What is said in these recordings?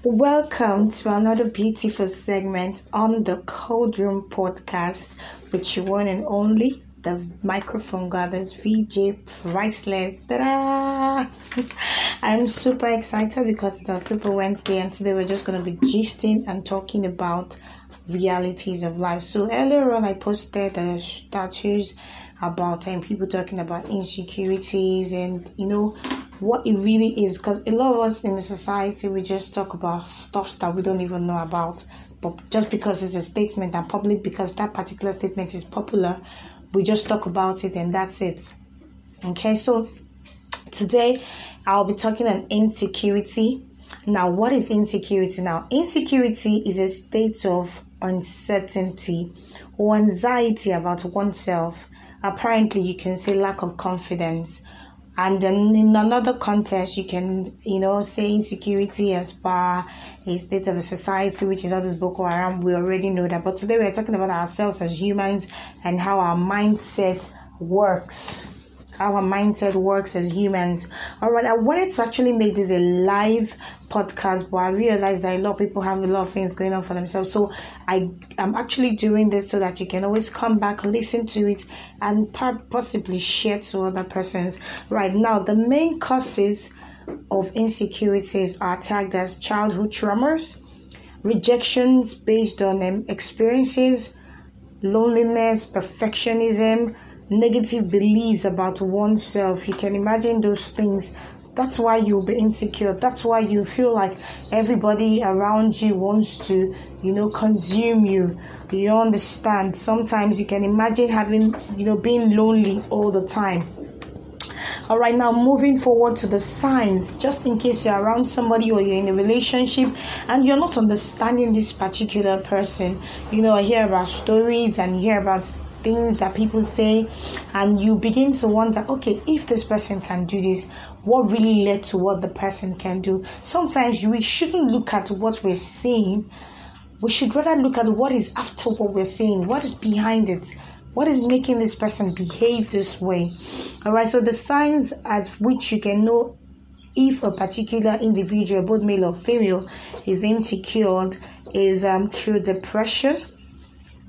Welcome to another beautiful segment on the Cold Room podcast with your one and only, the microphone goddess VJ Priceless. Ta-da! I'm super excited because it's a Super Wednesday and today we're just going to be gisting and talking about realities of life. So earlier on I posted statues about people talking about insecurities and what it really is, because a lot of us in the society, we just talk about stuff that we don't even know about, but just because it's a statement and public, because that particular statement is popular, we just talk about it and that's it. Okay, so today I'll be talking on insecurity. Now, what is insecurity? Now, insecurity is a state of uncertainty or anxiety about oneself. Apparently, you can say lack of confidence. And then in another context, you can, say insecurity as per a state of a society, which is how this Boko Haram, we already know that. But today we're talking about ourselves as humans and how our mindset works. How our mindset works as humans. All right, I wanted to actually make this a live podcast, but I realized that a lot of people have a lot of things going on for themselves. So I'm actually doing this so that you can always come back, listen to it, and possibly share to other persons. Right now, the main causes of insecurities are tagged as childhood traumas, rejections based on experiences, loneliness, perfectionism, negative beliefs about oneself. You can imagine those things. That's why you'll be insecure. That's why you feel like everybody around you wants to, consume you. You understand? Sometimes you can imagine having, being lonely all the time. All right, now moving forward to the signs, just in case you're around somebody or you're in a relationship and you're not understanding this particular person. I hear about stories and hear about things that people say, and you begin to wonder, okay, if this person can do this, what really led to what the person can do? Sometimes we shouldn't look at what we're seeing. We should rather look at what is after what we're seeing. What is behind it? What is making this person behave this way? All right, so the signs at which you can know if a particular individual, both male or female, is insecure is through depression,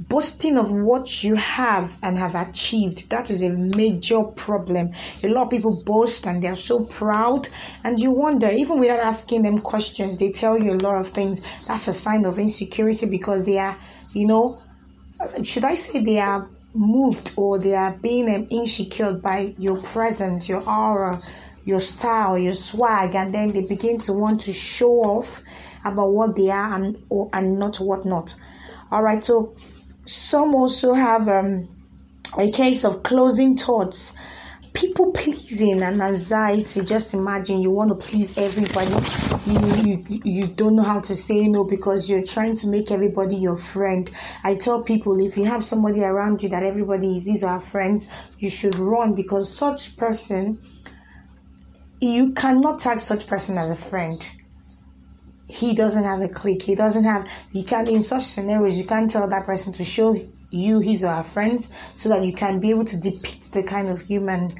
boasting of what you have and have achieved. That is a major problem. A lot of people boast and they're so proud, and you wonder, even without asking them questions, they tell you a lot of things. That's a sign of insecurity, because they are, should I say they are moved, or they are being insecure by your presence, your aura, your style, your swag, and then they begin to want to show off about what they are and not what not. All right, so some also have a case of closing thoughts, people pleasing, and anxiety. Just imagine you want to please everybody. You don't know how to say no because you're trying to make everybody your friend. I tell people, if you have somebody around you that everybody is these are friends, you should run, because such person, you cannot tag such person as a friend. He doesn't have a clique. In such scenarios, you can't tell that person to show you his or her friends, so that you can be able to depict the kind of human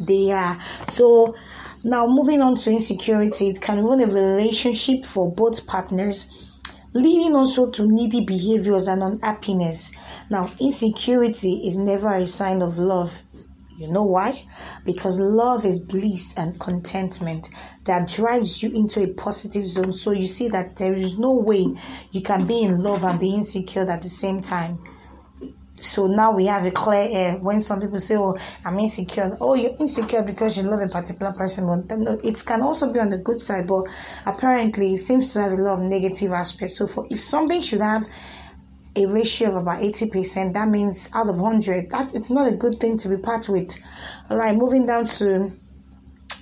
they are. So now moving on to insecurity, it can ruin a relationship for both partners, leading also to needy behaviors and unhappiness. Now, insecurity is never a sign of love. You know why? Because love is bliss and contentment that drives you into a positive zone. So you see that there is no way you can be in love and be insecure at the same time. So now we have a clear air. When some people say, oh, I'm insecure. Oh, you're insecure because you love a particular person. But it can also be on the good side. But apparently it seems to have a lot of negative aspects. So if something should have a ratio of about 80%, that means out of 100, it's not a good thing to be part with. All right, moving down to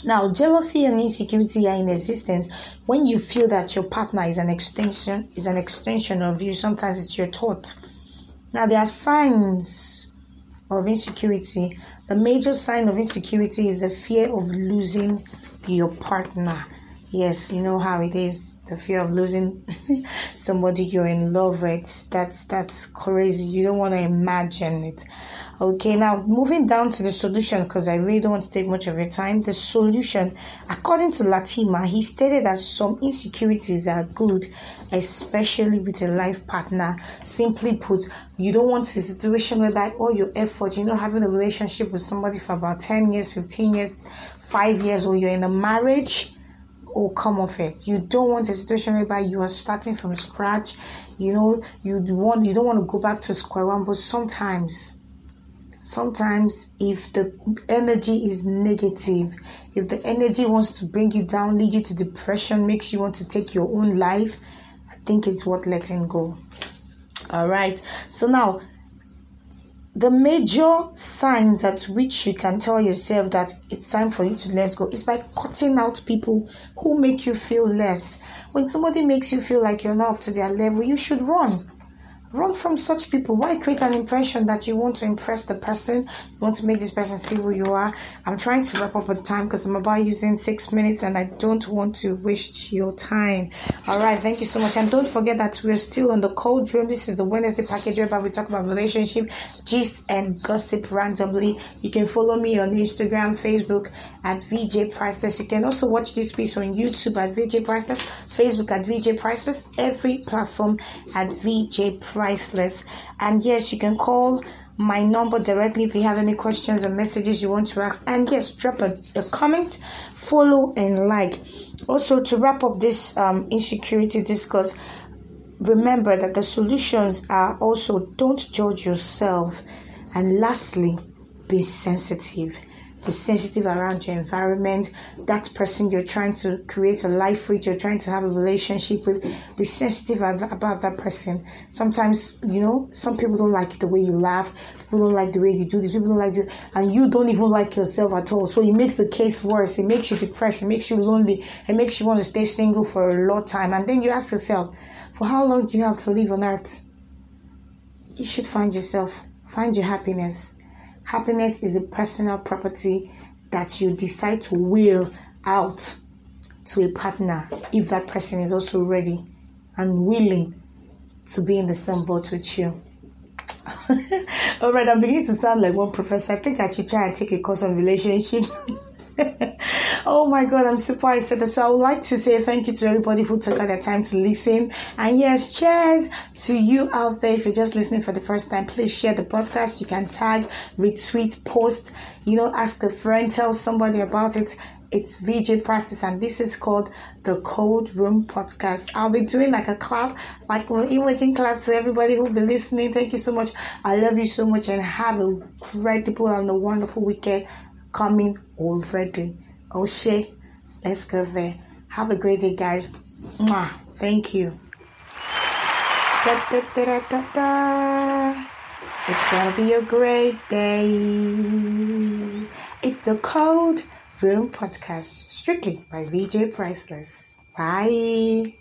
now, jealousy and insecurity are in existence when you feel that your partner is an extension of you. Sometimes it's your thought. Now, there are signs of insecurity. The major sign of insecurity is the fear of losing your partner. Yes, you know how it is. The fear of losing somebody you're in love with. That's crazy. You don't want to imagine it. Okay, now moving down to the solution, because I really don't want to take much of your time. The solution, according to Latima, he stated that some insecurities are good, especially with a life partner. Simply put, you don't want a situation whereby all your effort, having a relationship with somebody for about 10 years, 15 years, 5 years, or you're in a marriage, come off it. You don't want a situation whereby you are starting from scratch. You don't want to go back to square one. But sometimes if the energy is negative, if the energy wants to bring you down, lead you to depression, makes you want to take your own life, I think it's worth letting go. All right. So now, the major signs at which you can tell yourself that it's time for you to let go is by cutting out people who make you feel less. When somebody makes you feel like you're not up to their level, you should run. Run from such people. Why create an impression that you want to impress the person? You want to make this person see who you are? I'm trying to wrap up at time because I'm about using 6 minutes and I don't want to waste your time. All right, thank you so much. And don't forget that we're still on the cold room. This is the Wednesday package where we talk about relationship, gist, and gossip randomly. You can follow me on Instagram, Facebook at VJ Priceless. You can also watch this piece on YouTube at VJ Priceless, Facebook at VJ Priceless, every platform at VJ Priceless. And yes, you can call my number directly if you have any questions or messages you want to ask. And yes, drop a comment, follow, and like. Also, to wrap up this insecurity discourse, remember that the solutions are also don't judge yourself. And lastly, be sensitive. Be sensitive around your environment, that person you're trying to create a life with, you're trying to have a relationship with. Be sensitive about that person. Sometimes, some people don't like the way you laugh, people don't like the way you do this, people don't like you, and you don't even like yourself at all. So it makes the case worse. It makes you depressed, it makes you lonely, it makes you want to stay single for a long time. And then you ask yourself, for how long do you have to live on earth? You should find yourself, find your happiness. Happiness is a personal property that you decide to will out to a partner if that person is also ready and willing to be in the same boat with you. All right, I'm beginning to sound like one professor. I think I should try and take a course on relationship. Oh my God, I'm super excited. So I would like to say thank you to everybody who took out their time to listen. And yes, cheers to you out there. If you're just listening for the first time, please share the podcast. You can tag, retweet, post, ask a friend, tell somebody about it. It's VJ Practice, and this is called the Cold Room Podcast. I'll be doing like a clap, like an emoji clap to everybody who'll be listening. Thank you so much. I love you so much, and have a incredible and a wonderful weekend coming already. Oh shit, let's go there. Have a great day, guys. Mwah. Thank you. It's gonna be a great day. It's the Cold Room Podcast, strictly by VJ Priceless. Bye.